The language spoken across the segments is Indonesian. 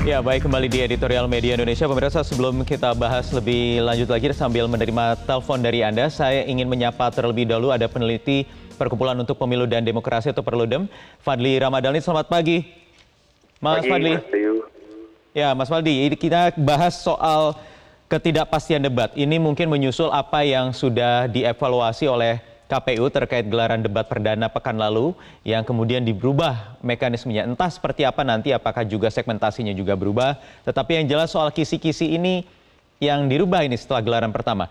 Ya, baik, kembali di Editorial Media Indonesia. Pemirsa, sebelum kita bahas lebih lanjut lagi sambil menerima telepon dari Anda, saya ingin menyapa terlebih dahulu ada peneliti Perkumpulan untuk Pemilu dan Demokrasi atau Perludem, Fadli Ramadhani. Selamat pagi, Mas Fadli. Mas Bayu. Ya, Mas Fadli, ini kita bahas soal ketidakpastian debat. Ini mungkin menyusul apa yang sudah dievaluasi oleh KPU terkait gelaran debat perdana pekan lalu yang kemudian diberubah mekanismenya. Entah seperti apa nanti, apakah juga segmentasinya juga berubah. Tetapi yang jelas soal kisi-kisi ini yang dirubah ini setelah gelaran pertama.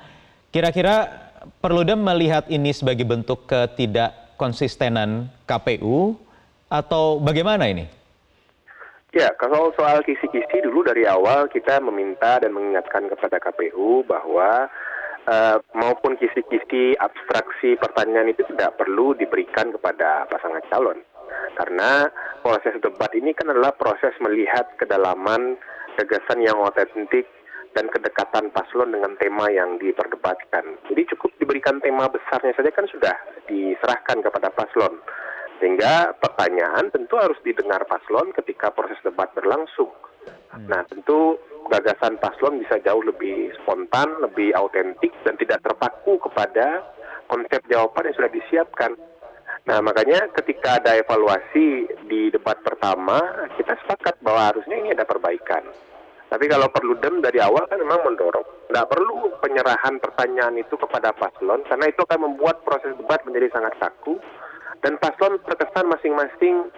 Kira-kira Perludem melihat ini sebagai bentuk ketidakkonsistenan KPU atau bagaimana ini? Ya, kalau soal kisi-kisi dulu dari awal kita meminta dan mengingatkan kepada KPU bahwa maupun kisi-kisi abstraksi pertanyaan itu tidak perlu diberikan kepada pasangan calon. Karena proses debat ini kan adalah proses melihat kedalaman gagasan yang otentik dan kedekatan paslon dengan tema yang diperdebatkan. Jadi cukup diberikan tema besarnya saja kan sudah diserahkan kepada paslon. Sehingga pertanyaan tentu harus didengar paslon ketika proses debat berlangsung. Nah, tentu gagasan paslon bisa jauh lebih spontan, lebih autentik, dan tidak terpaku kepada konsep jawaban yang sudah disiapkan. Nah, makanya ketika ada evaluasi di debat pertama, kita sepakat bahwa harusnya ini ada perbaikan. Tapi kalau Perludem dari awal kan memang mendorong, tidak perlu penyerahan pertanyaan itu kepada paslon, karena itu akan membuat proses debat menjadi sangat kaku, dan paslon terkesan masing-masing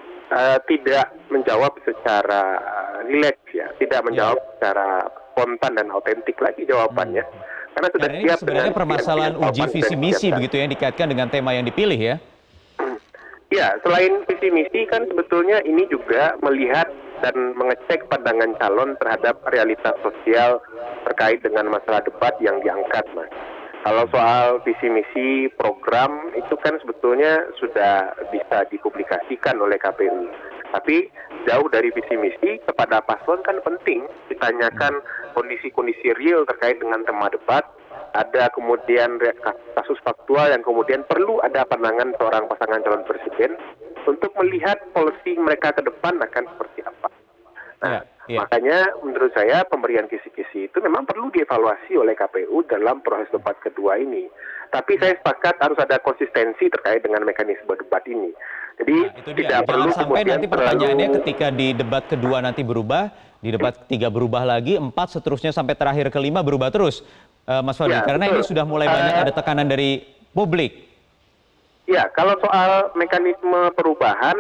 tidak menjawab secara rileks, ya, tidak menjawab secara spontan dan autentik lagi jawabannya. Karena sudah ini siap sebenarnya dengan permasalahan uji visi misi begitu yang dikaitkan dengan tema yang dipilih ya? Ya, selain visi misi kan sebetulnya ini juga melihat dan mengecek pandangan calon terhadap realitas sosial terkait dengan masalah debat yang diangkat, Mas. Kalau soal visi misi program itu kan sebetulnya sudah bisa dipublikasikan oleh KPU. Tapi jauh dari visi misi kepada paslon kan penting ditanyakan kondisi-kondisi real terkait dengan tema debat. Ada kemudian kasus faktual yang kemudian perlu ada pandangan seorang pasangan calon presiden untuk melihat polisi mereka ke depan akan seperti apa. Nah, makanya menurut saya pemberian kisi-kisi itu memang perlu dievaluasi oleh KPU dalam proses debat kedua ini. Tapi saya sepakat harus ada konsistensi terkait dengan mekanisme debat ini. Jadi tidak perlu sampai nanti pertanyaannya ketika di debat kedua nanti berubah, di debat ketiga berubah lagi, 4 seterusnya sampai terakhir kelima berubah terus, Mas Fadli. Karena ini sudah mulai banyak ada tekanan dari publik. Ya, kalau soal mekanisme perubahan,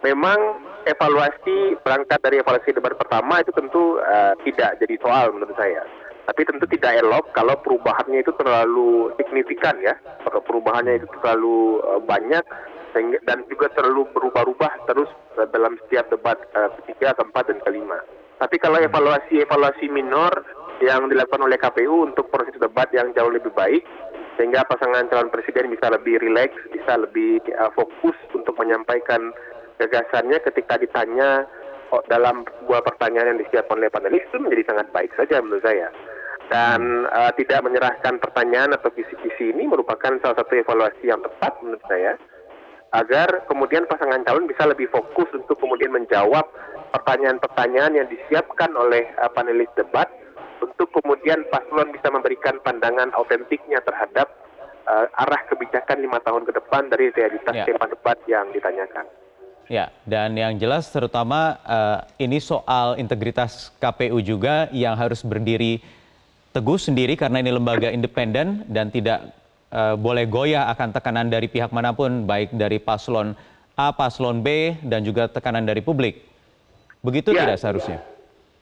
memang evaluasi berangkat dari evaluasi debat pertama itu tentu tidak jadi soal menurut saya. Tapi tentu tidak elok kalau perubahannya itu terlalu signifikan, ya. Kalau perubahannya itu terlalu banyak dan juga terlalu berubah-ubah terus dalam setiap debat ketiga, keempat, dan kelima. Tapi kalau evaluasi minor yang dilakukan oleh KPU untuk proses debat yang jauh lebih baik, sehingga pasangan calon presiden bisa lebih rileks, bisa lebih fokus untuk menyampaikan gagasannya ketika ditanya dalam sebuah pertanyaan yang disiapkan oleh panelis, itu menjadi sangat baik saja menurut saya. Dan tidak menyerahkan pertanyaan atau kisi-kisi ini merupakan salah satu evaluasi yang tepat menurut saya, agar kemudian pasangan calon bisa lebih fokus untuk kemudian menjawab pertanyaan-pertanyaan yang disiapkan oleh panelis debat, untuk kemudian paslon bisa memberikan pandangan autentiknya terhadap arah kebijakan 5 tahun ke depan dari realitas tema debat yang ditanyakan. Ya, dan yang jelas terutama ini soal integritas KPU juga yang harus berdiri teguh sendiri karena ini lembaga independen dan tidak boleh goyah akan tekanan dari pihak manapun, baik dari paslon A, paslon B, dan juga tekanan dari publik. Begitu tidak seharusnya?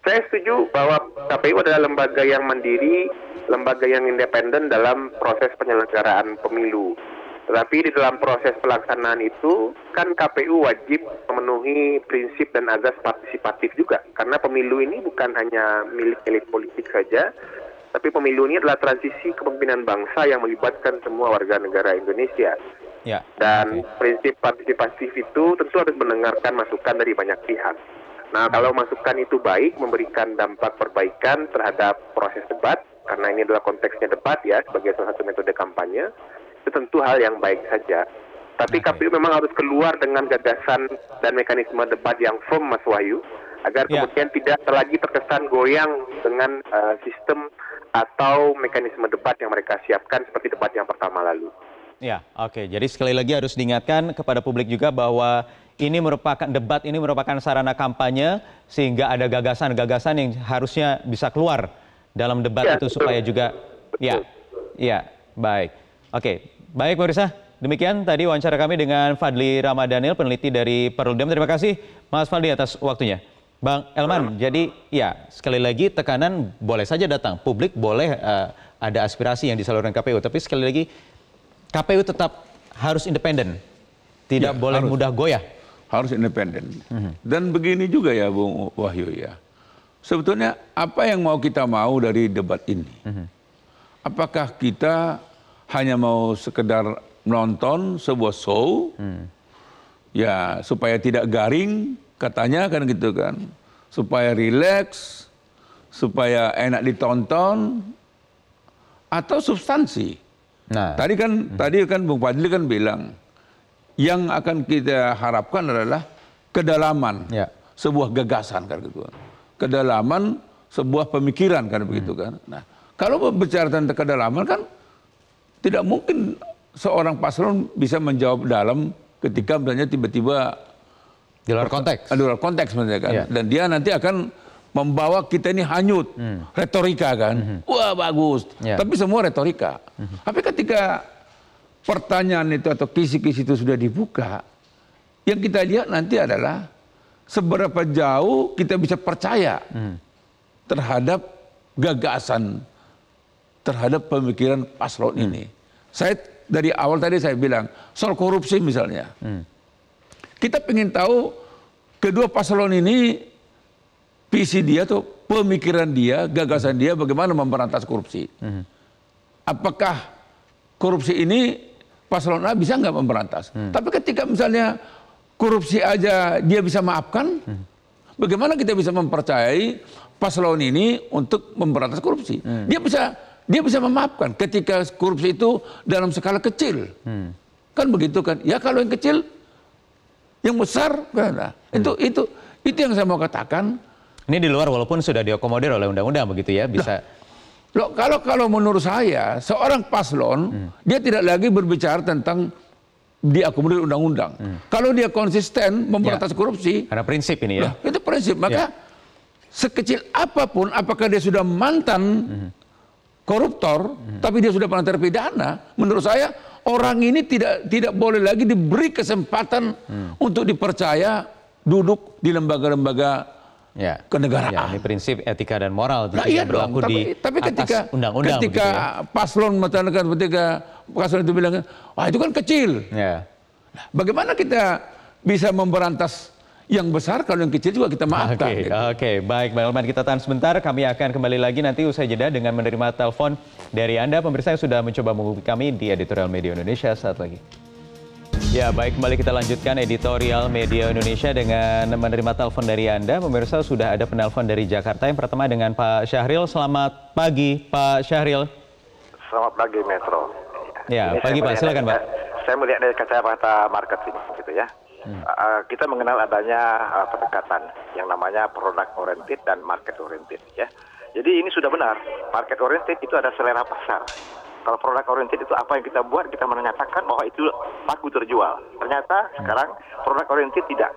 Saya setuju bahwa KPU adalah lembaga yang mandiri, lembaga yang independen dalam proses penyelenggaraan pemilu. Tetapi di dalam proses pelaksanaan itu, kan KPU wajib memenuhi prinsip dan azas partisipatif juga. Karena pemilu ini bukan hanya milik elit politik saja, tapi pemilu ini adalah transisi kepemimpinan bangsa yang melibatkan semua warga negara Indonesia. Dan prinsip partisipatif itu tentu harus mendengarkan masukan dari banyak pihak. Nah, kalau masukan itu baik, memberikan dampak perbaikan terhadap proses debat, karena ini adalah konteksnya debat ya, sebagai salah satu metode kampanye, itu tentu hal yang baik saja. Tapi KPU memang harus keluar dengan gagasan dan mekanisme debat yang firm, Mas Wahyu, agar kemudian tidak lagi terkesan goyang dengan sistem atau mekanisme debat yang mereka siapkan seperti debat yang pertama lalu. Ya, oke. Jadi sekali lagi harus diingatkan kepada publik juga bahwa ini merupakan debat, ini merupakan sarana kampanye sehingga ada gagasan-gagasan yang harusnya bisa keluar dalam debat itu supaya juga ya, baik. Oke, baik pemirsa. Demikian tadi wawancara kami dengan Fadly Ramadhanil, peneliti dari Perludem. Terima kasih Mas Fadly atas waktunya. Bang Elman, jadi ya sekali lagi tekanan boleh saja datang. Publik boleh ada aspirasi yang disalurkan KPU, tapi sekali lagi KPU tetap harus independen, tidak boleh mudah goyah. Harus independen. Dan begini juga ya Bung Wahyu ya. Sebetulnya apa yang kita mau dari debat ini? Apakah kita hanya mau sekedar menonton sebuah show, ya supaya tidak garing, katanya kan gitu kan, supaya rileks, supaya enak ditonton, atau substansi. Nah, tadi kan Bung Fadly kan bilang yang akan kita harapkan adalah kedalaman sebuah gagasan kan gitu, kedalaman sebuah pemikiran kan begitu kan. Nah, kalau berbicara tentang kedalaman kan tidak mungkin seorang paslon bisa menjawab dalam ketika misalnya tiba-tiba di luar konteks. Di luar konteks misalnya kan. Dan dia nanti akan membawa kita ini hanyut. Retorika kan. Wah bagus. Tapi semua retorika. Tapi ketika pertanyaan itu atau kisi-kisi itu sudah dibuka, yang kita lihat nanti adalah seberapa jauh kita bisa percaya terhadap gagasan, terhadap pemikiran paslon ini. Saya dari awal tadi saya bilang, soal korupsi misalnya. Kita ingin tahu kedua paslon ini, visi dia tuh, pemikiran dia, gagasan dia bagaimana memberantas korupsi. Apakah korupsi ini paslon A bisa nggak memberantas? Tapi ketika misalnya korupsi aja dia bisa maafkan, bagaimana kita bisa mempercayai paslon ini untuk memberantas korupsi? Dia bisa memaafkan ketika korupsi itu dalam skala kecil. Kan begitu kan? Ya kalau yang kecil, yang besar, nah, itu yang saya mau katakan. Ini di luar walaupun sudah diakomodir oleh undang-undang begitu ya, bisa. Loh, kalau menurut saya, seorang paslon, dia tidak lagi berbicara tentang diakomodir undang-undang. Kalau dia konsisten memberantas korupsi. Karena prinsip ini ya. Itu prinsip, maka sekecil apapun, apakah dia sudah mantan koruptor, tapi dia sudah pernah terpidana, menurut saya orang ini tidak boleh lagi diberi kesempatan untuk dipercaya duduk di lembaga-lembaga kenegaraan. Ya, ini prinsip etika dan moral iya berlaku tapi atas undang-undang. Ketika paslon mengatakan, ketika paslon itu bilang, wah itu kan kecil. Nah, bagaimana kita bisa memberantas yang besar kalau yang kecil juga kita maafkan. Oke, baik Bang Elman, kita tahan sebentar. Kami akan kembali lagi nanti usai jeda dengan menerima telepon dari Anda pemirsa yang sudah mencoba menghubungi kami di Editorial Media Indonesia saat lagi. Ya baik, kembali kita lanjutkan Editorial Media Indonesia dengan menerima telepon dari Anda. Pemirsa sudah ada penelpon dari Jakarta. Yang pertama dengan Pak Syahril. Selamat pagi Pak Syahril. Selamat pagi Metro. Ya, pagi Pak, silakan Pak. Saya melihat dari kacamata marketing gitu ya. Kita mengenal adanya pendekatan yang namanya product oriented dan market oriented ya. Jadi ini sudah benar, market oriented itu ada selera pasar. Kalau product oriented itu apa yang kita buat, kita menyatakan bahwa itu laku terjual. Ternyata sekarang product oriented tidak.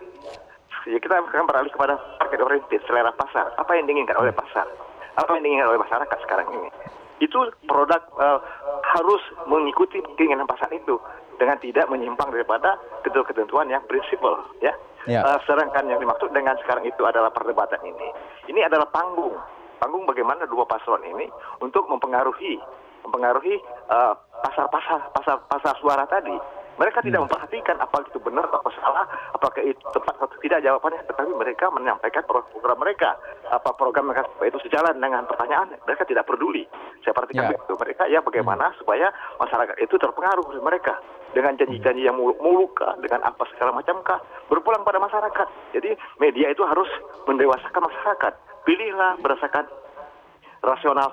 Jadi kita akan beralih kepada market oriented, selera pasar. Apa yang diinginkan oleh pasar? Apa yang diinginkan oleh masyarakat sekarang ini? Itu produk harus mengikuti keinginan pasar itu dengan tidak menyimpang daripada ketentuan yang prinsipal ya. Sedangkan yang dimaksud dengan sekarang itu adalah perdebatan ini adalah panggung bagaimana dua paslon ini untuk mempengaruhi pasar suara tadi. Mereka tidak memperhatikan apakah itu benar atau salah, apakah itu tepat atau tidak jawabannya, tetapi mereka menyampaikan program mereka. Apa program mereka itu sejalan dengan pertanyaan, mereka tidak peduli. Saya perhatikan begitu. Mereka ya bagaimana supaya masyarakat itu terpengaruh oleh mereka dengan janji-janji yang muluk-muluk, dengan apa segala macamkah, berpulang pada masyarakat. Jadi media itu harus mendewasakan masyarakat. Pilihlah berdasarkan rasional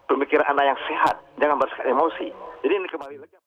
pemikiran Anda yang sehat, jangan berdasarkan emosi. Jadi ini kembali lagi.